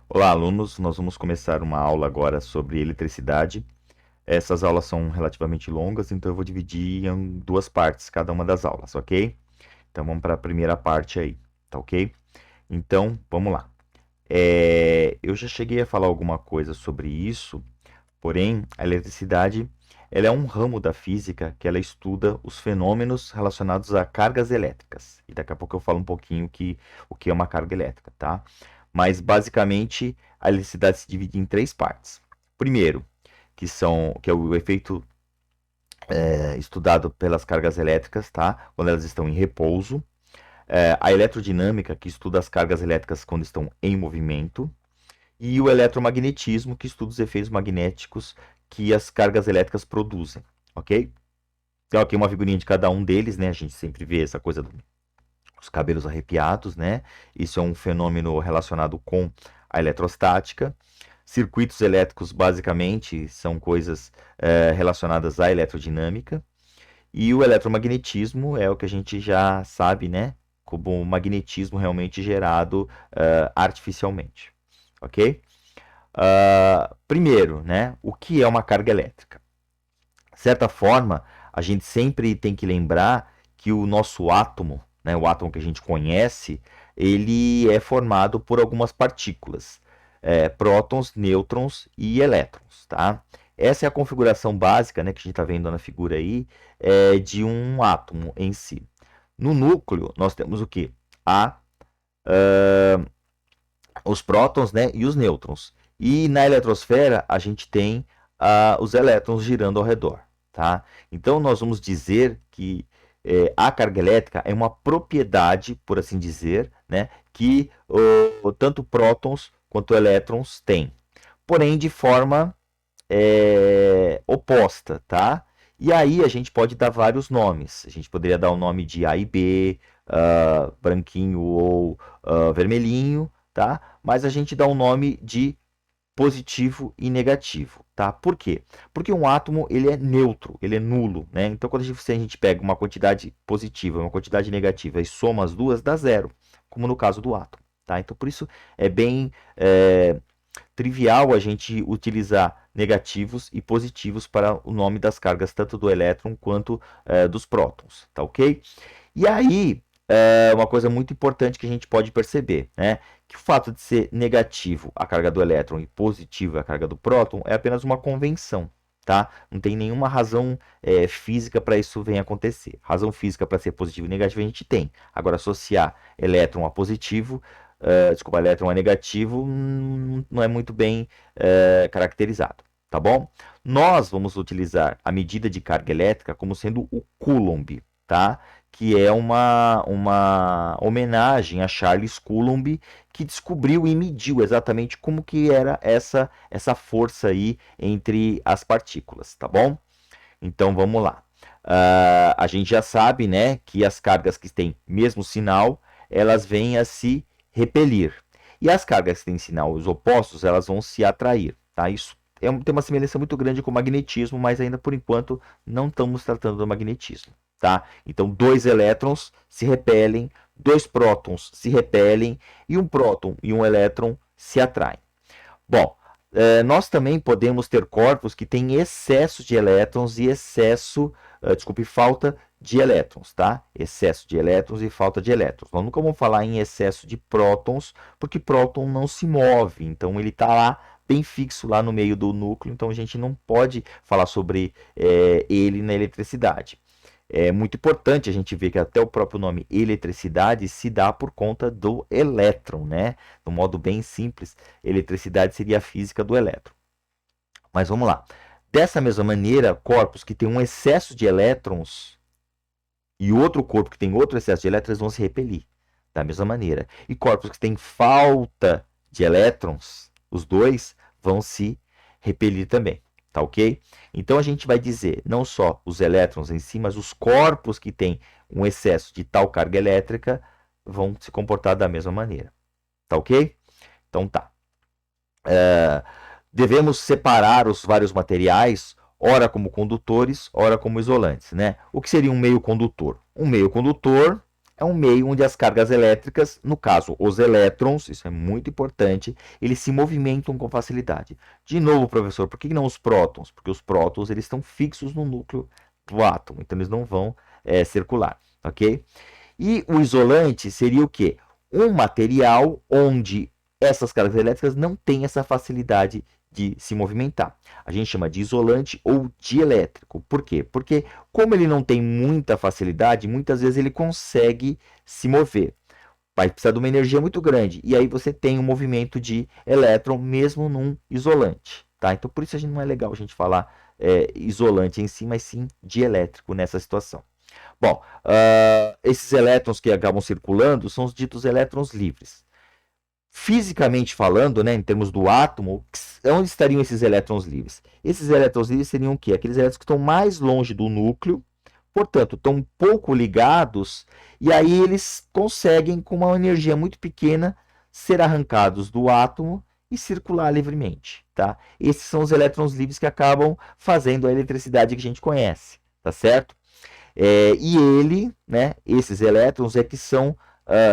Olá, alunos. Nós vamos começar uma aula agora sobre eletricidade. Essas aulas são relativamente longas, então eu vou dividir em duas partes cada uma das aulas, ok? Então vamos para a primeira parte aí, tá ok? Então, vamos lá. Eu já cheguei a falar alguma coisa sobre isso, porém, a eletricidade ela é um ramo da física que ela estuda os fenômenos relacionados a cargas elétricas. E daqui a pouco eu falo um pouquinho o que é uma carga elétrica, tá? Mas basicamente a eletricidade se divide em três partes. Primeiro, que é o efeito estudado pelas cargas elétricas, tá? Quando elas estão em repouso. A eletrodinâmica, que estuda as cargas elétricas quando estão em movimento. E o eletromagnetismo, que estuda os efeitos magnéticos que as cargas elétricas produzem, ok? Então aqui uma figurinha de cada um deles, né? A gente sempre vê essa coisa dos cabelos arrepiados, né? Isso é um fenômeno relacionado com a eletrostática. Circuitos elétricos, basicamente, são coisas relacionadas à eletrodinâmica. E o eletromagnetismo é o que a gente já sabe, né? Como magnetismo realmente gerado artificialmente, ok? Primeiro, né? O que é uma carga elétrica? De certa forma, a gente sempre tem que lembrar que o nosso átomo, né, o átomo que a gente conhece, ele é formado por algumas partículas, prótons, nêutrons e elétrons, tá? Essa é a configuração básica, né, que a gente está vendo na figura aí, de um átomo em si. No núcleo, nós temos o que? A, os prótons, né, e os nêutrons. E na eletrosfera, a gente tem os elétrons girando ao redor, tá? Então, nós vamos dizer que a carga elétrica é uma propriedade, por assim dizer, né, que tanto prótons quanto elétrons têm, porém de forma oposta, tá? E aí a gente pode dar vários nomes. A gente poderia dar o nome de A e B, branquinho ou vermelhinho, tá? Mas a gente dá o nome de positivo e negativo, tá? Por quê? Porque um átomo ele é neutro, ele é nulo, né? Então quando a gente pega uma quantidade positiva e uma quantidade negativa e soma as duas, dá zero, como no caso do átomo, tá? Então por isso é bem trivial a gente utilizar negativos e positivos para o nome das cargas tanto do elétron quanto dos prótons, tá ok? E aí, uma coisa muito importante que a gente pode perceber, né? Que o fato de ser negativo a carga do elétron e positivo a carga do próton é apenas uma convenção, tá? Não tem nenhuma razão física para isso venha acontecer. Razão física para ser positivo e negativo a gente tem. Agora, associar elétron a positivo, desculpa, elétron a negativo, não é muito bem caracterizado, tá bom? Nós vamos utilizar a medida de carga elétrica como sendo o Coulomb, tá? Que é uma homenagem a Charles Coulomb, que descobriu e mediu exatamente como que era essa força aí entre as partículas, tá bom? Então vamos lá. A gente já sabe, né, que as cargas que têm mesmo sinal, elas vêm a se repelir. E as cargas que têm sinais opostos, elas vão se atrair, tá? Isso tem uma semelhança muito grande com o magnetismo, mas ainda por enquanto não estamos tratando do magnetismo, tá? Então, dois elétrons se repelem, dois prótons se repelem e um próton e um elétron se atraem. Bom, nós também podemos ter corpos que têm excesso de elétrons e desculpe, falta de elétrons, tá? Excesso de elétrons e falta de elétrons. Nós nunca vamos falar em excesso de prótons, porque próton não se move, então ele está lá bem fixo lá no meio do núcleo, então a gente não pode falar sobre ele na eletricidade. É muito importante a gente ver que até o próprio nome eletricidade se dá por conta do elétron, né? De um modo bem simples, eletricidade seria a física do elétron. Mas vamos lá. Dessa mesma maneira, corpos que têm um excesso de elétrons e outro corpo que tem outro excesso de elétrons vão se repelir da mesma maneira. E corpos que têm falta de elétrons, os dois vão se repelir também. Tá ok? Então a gente vai dizer não só os elétrons em si, mas os corpos que têm um excesso de tal carga elétrica vão se comportar da mesma maneira. Tá ok? Então tá. Devemos separar os vários materiais, ora como condutores, ora como isolantes, né? O que seria um meio condutor? Um meio condutor é um meio onde as cargas elétricas, no caso os elétrons, isso é muito importante, eles se movimentam com facilidade. De novo, professor, por que não os prótons? Porque os prótons eles estão fixos no núcleo do átomo, então eles não vão circular, ok? E o isolante seria o quê? Um material onde essas cargas elétricas não têm essa facilidade de se movimentar. A gente chama de isolante ou dielétrico. Por quê? Porque como ele não tem muita facilidade, muitas vezes ele consegue se mover. Vai precisar de uma energia muito grande. E aí você tem um movimento de elétron mesmo num isolante. Tá? Então por isso não é legal a gente falar isolante em si, mas sim dielétrico nessa situação. Bom, esses elétrons que acabam circulando são os ditos elétrons livres. Fisicamente falando, né, em termos do átomo, onde estariam esses elétrons livres? Esses elétrons livres seriam o quê? Aqueles elétrons que estão mais longe do núcleo, portanto, estão pouco ligados, e aí eles conseguem, com uma energia muito pequena, ser arrancados do átomo e circular livremente. Tá? Esses são os elétrons livres que acabam fazendo a eletricidade que a gente conhece, tá certo? E ele, né, esses elétrons é que são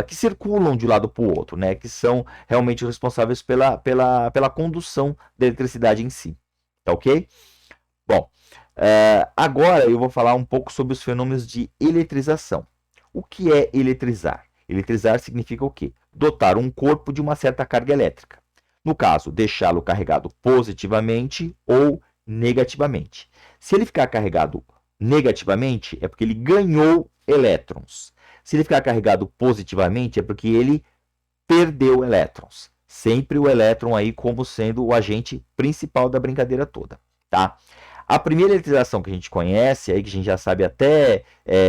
que circulam de um lado para o outro, né, que são realmente responsáveis pela condução da eletricidade em si. Tá ok? Bom, agora eu vou falar um pouco sobre os fenômenos de eletrização. O que é eletrizar? Eletrizar significa o quê? Dotar um corpo de uma certa carga elétrica. No caso, deixá-lo carregado positivamente ou negativamente. Se ele ficar carregado negativamente, é porque ele ganhou elétrons. Se ele ficar carregado positivamente, é porque ele perdeu elétrons. Sempre o elétron aí como sendo o agente principal da brincadeira toda, tá? A primeira eletrização que a gente conhece, aí que a gente já sabe até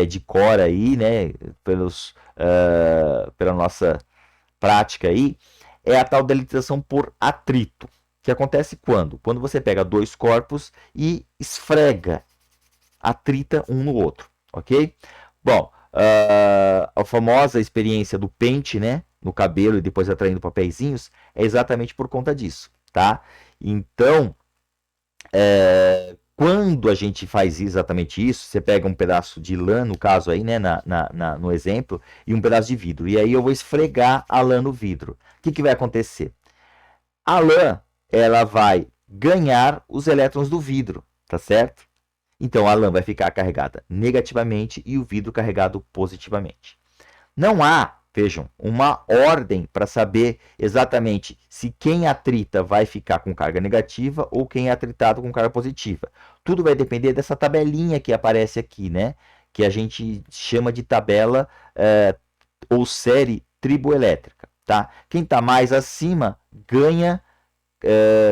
de cor aí, né, pela nossa prática aí, é a tal da eletrização por atrito, que acontece quando? Quando você pega dois corpos e esfrega, atrita um no outro, ok? Bom, a famosa experiência do pente, né, no cabelo e depois atraindo papeizinhos, é exatamente por conta disso, tá? Então, quando a gente faz exatamente isso, você pega um pedaço de lã, no caso aí, né, no exemplo, e um pedaço de vidro, e aí eu vou esfregar a lã no vidro. O que vai acontecer? A lã, ela vai ganhar os elétrons do vidro, tá certo? Então a lã vai ficar carregada negativamente e o vidro carregado positivamente. Não há, vejam, uma ordem para saber exatamente se quem atrita vai ficar com carga negativa ou quem é atritado com carga positiva. Tudo vai depender dessa tabelinha que aparece aqui, né? Que a gente chama de tabela ou série triboelétrica. Tá? Quem está mais acima ganha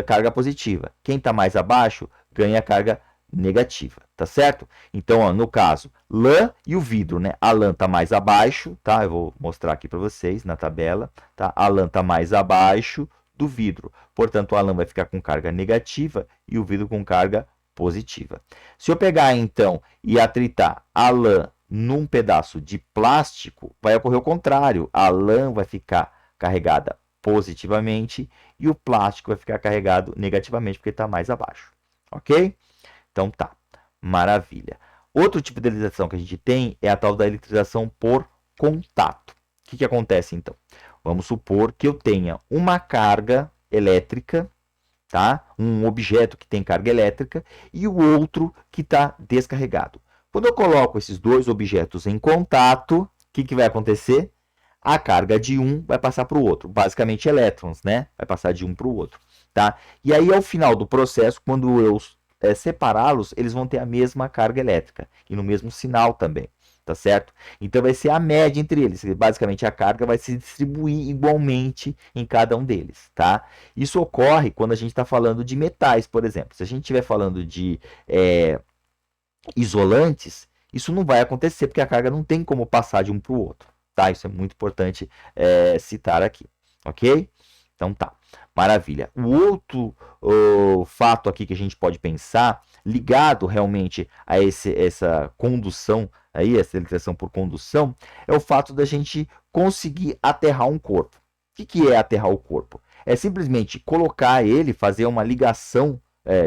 carga positiva. Quem está mais abaixo ganha carga negativa, tá certo? Então, ó, no caso, lã e o vidro, né? A lã tá mais abaixo, tá? Eu vou mostrar aqui para vocês na tabela, tá? A lã tá mais abaixo do vidro. Portanto, a lã vai ficar com carga negativa e o vidro com carga positiva. Se eu pegar então e atritar a lã num pedaço de plástico, vai ocorrer o contrário. A lã vai ficar carregada positivamente e o plástico vai ficar carregado negativamente porque está mais abaixo, ok? Então tá, maravilha. Outro tipo de eletrização que a gente tem é a tal da eletrização por contato. O que acontece então? Vamos supor que eu tenha uma carga elétrica, tá? Um objeto que tem carga elétrica e o outro que está descarregado. Quando eu coloco esses dois objetos em contato, o que vai acontecer? A carga de um vai passar para o outro, basicamente elétrons, né? Vai passar de um para o outro, tá? E aí, ao final do processo, quando eu separá-los, eles vão ter a mesma carga elétrica e no mesmo sinal também, tá certo? Então vai ser a média entre eles, basicamente a carga vai se distribuir igualmente em cada um deles, tá? Isso ocorre quando a gente está falando de metais, por exemplo. Se a gente estiver falando de isolantes, isso não vai acontecer porque a carga não tem como passar de um para o outro, tá? Isso é muito importante citar aqui, ok? Então tá, maravilha. O outro fato aqui que a gente pode pensar, ligado realmente a essa condução, aí, essa eletrização por condução, é o fato da gente conseguir aterrar um corpo. O que é aterrar o corpo? É simplesmente colocar ele, fazer uma ligação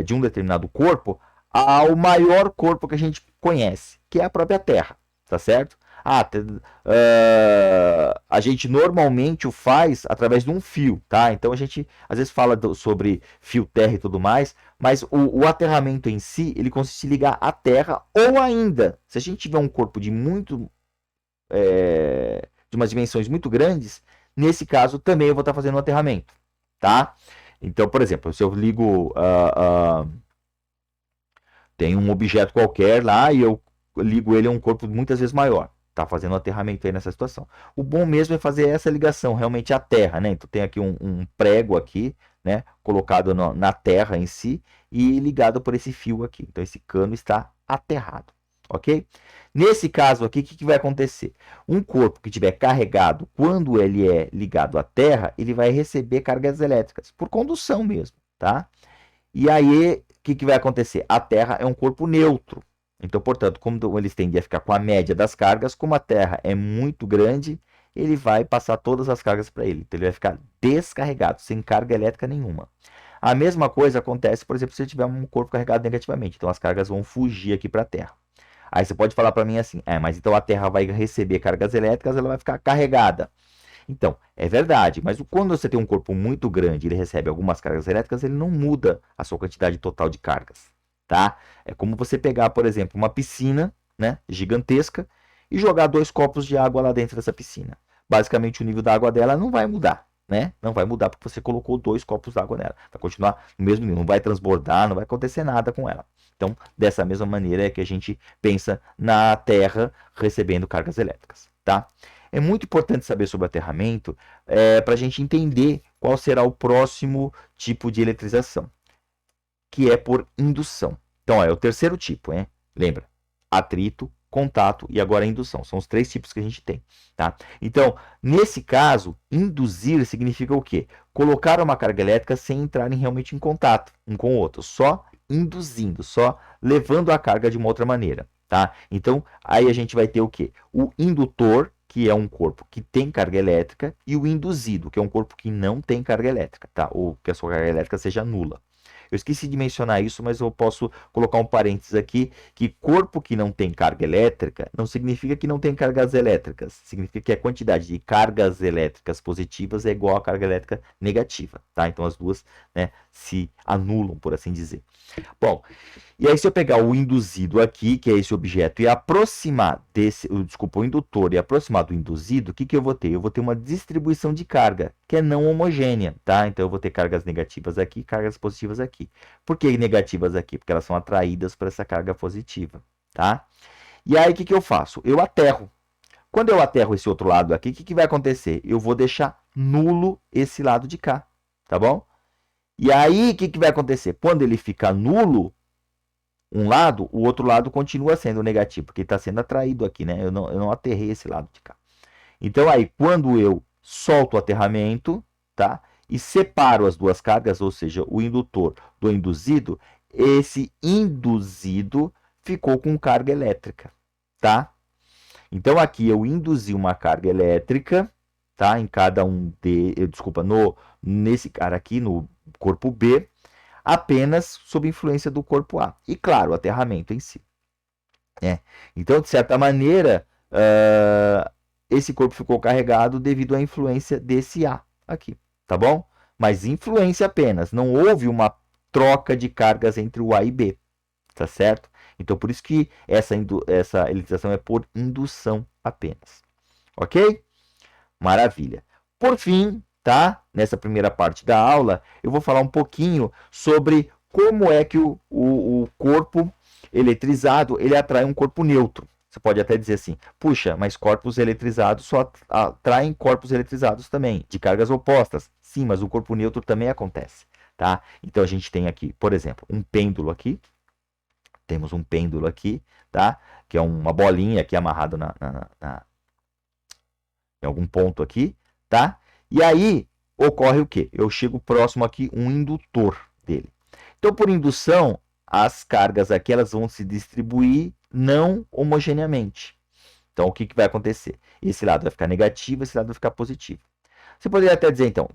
de um determinado corpo ao maior corpo que a gente conhece, que é a própria Terra, tá certo? A gente normalmente o faz através de um fio, tá? Então a gente às vezes fala sobre fio terra e tudo mais, mas o aterramento em si, ele consiste em ligar a terra, ou ainda, se a gente tiver um corpo de umas dimensões muito grandes, nesse caso também eu vou estar fazendo um aterramento, tá? Então, por exemplo, se eu ligo tem um objeto qualquer lá e eu ligo ele a um corpo muitas vezes maior. Tá fazendo um aterramento aí nessa situação. O bom mesmo é fazer essa ligação realmente à terra, né? Então tem aqui um prego aqui, né? Colocado na terra em si e ligado por esse fio aqui. Então esse cano está aterrado, ok? Nesse caso aqui, o que vai acontecer? Um corpo que estiver carregado, quando ele é ligado à terra, ele vai receber cargas elétricas, por condução mesmo, tá? E aí, o que vai acontecer? A Terra é um corpo neutro. Então, portanto, como eles tendem a ficar com a média das cargas, como a Terra é muito grande, ele vai passar todas as cargas para ele. Então, ele vai ficar descarregado, sem carga elétrica nenhuma. A mesma coisa acontece, por exemplo, se você tiver um corpo carregado negativamente. Então, as cargas vão fugir aqui para a Terra. Aí você pode falar para mim assim, mas então a Terra vai receber cargas elétricas, ela vai ficar carregada. Então, é verdade, mas quando você tem um corpo muito grande e ele recebe algumas cargas elétricas, ele não muda a sua quantidade total de cargas, tá? É como você pegar, por exemplo, uma piscina, né, gigantesca e jogar 2 copos de água lá dentro dessa piscina. Basicamente, o nível da água dela não vai mudar, né? Não vai mudar porque você colocou 2 copos d'água nela. Vai continuar no mesmo nível, não vai transbordar, não vai acontecer nada com ela. Então, dessa mesma maneira é que a gente pensa na Terra recebendo cargas elétricas, tá? É muito importante saber sobre aterramento para a gente entender qual será o próximo tipo de eletrização, que é por indução. Então, é o terceiro tipo, hein? Lembra? Atrito, contato e agora indução. São os 3 tipos que a gente tem, tá? Então, nesse caso, induzir significa o quê? Colocar uma carga elétrica sem entrarem realmente em contato um com o outro, só induzindo, só levando a carga de uma outra maneira, tá? Então, aí a gente vai ter o quê? O indutor, que é um corpo que tem carga elétrica, e o induzido, que é um corpo que não tem carga elétrica, tá? Ou que a sua carga elétrica seja nula. Eu esqueci de mencionar isso, mas eu posso colocar um parênteses aqui, que corpo que não tem carga elétrica não significa que não tem cargas elétricas, significa que a quantidade de cargas elétricas positivas é igual à carga elétrica negativa, tá? Então as duas, né, se anulam, por assim dizer. Bom, e aí se eu pegar o induzido aqui, que é esse objeto, e aproximar o indutor e aproximar do induzido, o que eu vou ter? Eu vou ter uma distribuição de carga, que é não homogênea, tá? Então eu vou ter cargas negativas aqui, cargas positivas aqui. Por que negativas aqui? Porque elas são atraídas para essa carga positiva, tá? E aí o que eu faço? Eu aterro. Quando eu aterro esse outro lado aqui, o que vai acontecer? Eu vou deixar nulo esse lado de cá, tá bom? E aí, o que vai acontecer? Quando ele fica nulo, um lado, o outro lado continua sendo negativo, porque está sendo atraído aqui, né? Eu não aterrei esse lado de cá. Então, aí, quando eu solto o aterramento, tá? E separo as duas cargas, ou seja, o indutor do induzido, esse induzido ficou com carga elétrica, tá? Então, aqui eu induzi uma carga elétrica, tá? Em cada desculpa, nesse cara aqui, no corpo B, apenas sob influência do corpo A. E, claro, o aterramento em si. Então, de certa maneira, esse corpo ficou carregado devido à influência desse A aqui, tá bom? Mas influência apenas, não houve uma troca de cargas entre o A e B, tá certo? Então, por isso que essa eletrização é por indução apenas, ok? Maravilha. Por fim, tá? Nessa primeira parte da aula, eu vou falar um pouquinho sobre como é que o corpo eletrizado ele atrai um corpo neutro. Você pode até dizer assim, puxa, mas corpos eletrizados só atraem corpos eletrizados também, de cargas opostas. Sim, mas o corpo neutro também acontece, tá? Então a gente tem aqui, por exemplo, um pêndulo aqui. Temos um pêndulo aqui, tá? Que é uma bolinha aqui amarrada em algum ponto aqui, tá? E aí ocorre o quê? Eu chego próximo aqui um indutor dele. Então, por indução, as cargas aqui elas vão se distribuir não homogeneamente. Então, o que vai acontecer? Esse lado vai ficar negativo, esse lado vai ficar positivo. Você poderia até dizer, então,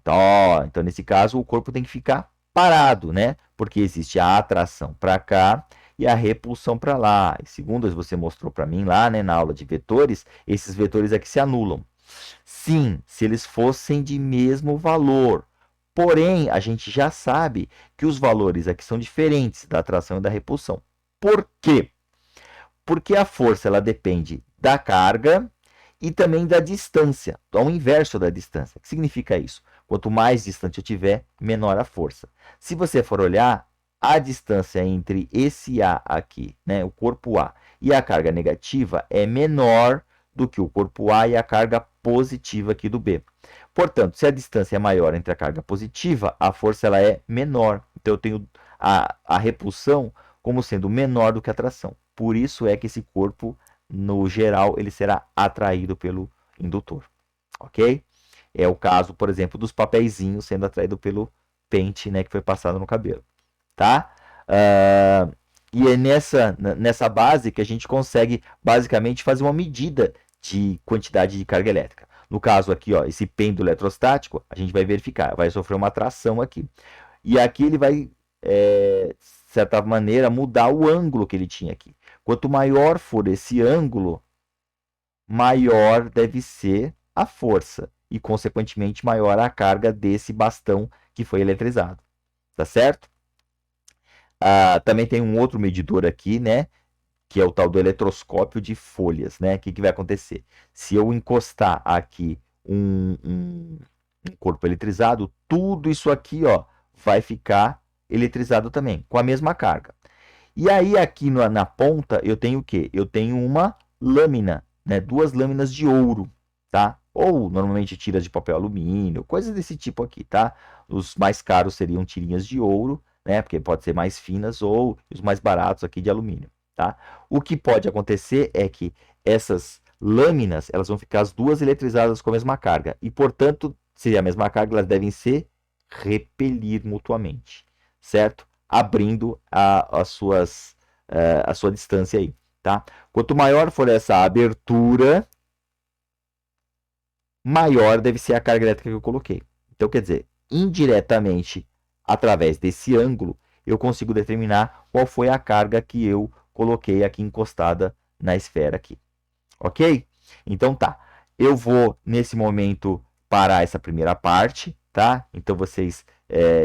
nesse caso, o corpo tem que ficar parado, né? Porque existe a atração para cá e a repulsão para lá. E segundo você mostrou para mim lá, né, na aula de vetores, esses vetores aqui se anulam. Sim, se eles fossem de mesmo valor. Porém, a gente já sabe que os valores aqui são diferentes da atração e da repulsão. Por quê? Porque a força ela depende da carga e também da distância, ao inverso da distância. O que significa isso? Quanto mais distante eu tiver, menor a força. Se você for olhar, a distância entre esse A aqui, né, o corpo A, e a carga negativa é menor do que o corpo A e a carga positiva aqui do B. Portanto, se a distância é maior entre a carga positiva, a força ela é menor. Então, eu tenho a repulsão como sendo menor do que a atração. Por isso é que esse corpo, no geral, ele será atraído pelo indutor. Ok? É o caso, por exemplo, dos papeizinhos sendo atraído pelo pente, né, que foi passado no cabelo. Tá? E é nessa base que a gente consegue, basicamente, fazer uma medida de quantidade de carga elétrica. No caso aqui, ó, esse pêndulo eletrostático, a gente vai verificar, vai sofrer uma atração aqui. E aqui ele vai, de certa maneira, mudar o ângulo que ele tinha aqui. Quanto maior for esse ângulo, maior deve ser a força e, consequentemente, maior a carga desse bastão que foi eletrizado. Tá certo? Também tem um outro medidor aqui, né? Que é o tal do eletroscópio de folhas, né? O que vai acontecer? Se eu encostar aqui um corpo eletrizado, tudo isso aqui, ó, vai ficar eletrizado também, com a mesma carga. E aí aqui na ponta eu tenho o quê? Eu tenho uma lâmina, né? Duas lâminas de ouro, tá? Ou normalmente tiras de papel alumínio, coisas desse tipo aqui, tá? Os mais caros seriam tirinhas de ouro, né? Porque pode ser mais finas, ou os mais baratos aqui de alumínio, tá? O que pode acontecer é que essas lâminas, elas vão ficar as duas eletrizadas com a mesma carga. E, portanto, se é a mesma carga, elas devem se repelir mutuamente, certo? Abrindo a sua distância aí, tá? Quanto maior for essa abertura, maior deve ser a carga elétrica que eu coloquei. Então, quer dizer, indiretamente, através desse ângulo, eu consigo determinar qual foi a carga que eu coloquei aqui encostada na esfera aqui. Ok? Então tá. Eu vou, nesse momento, parar essa primeira parte, tá? Então vocês,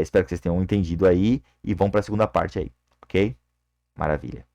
espero que vocês tenham entendido aí e vão para a segunda parte aí, ok? Maravilha.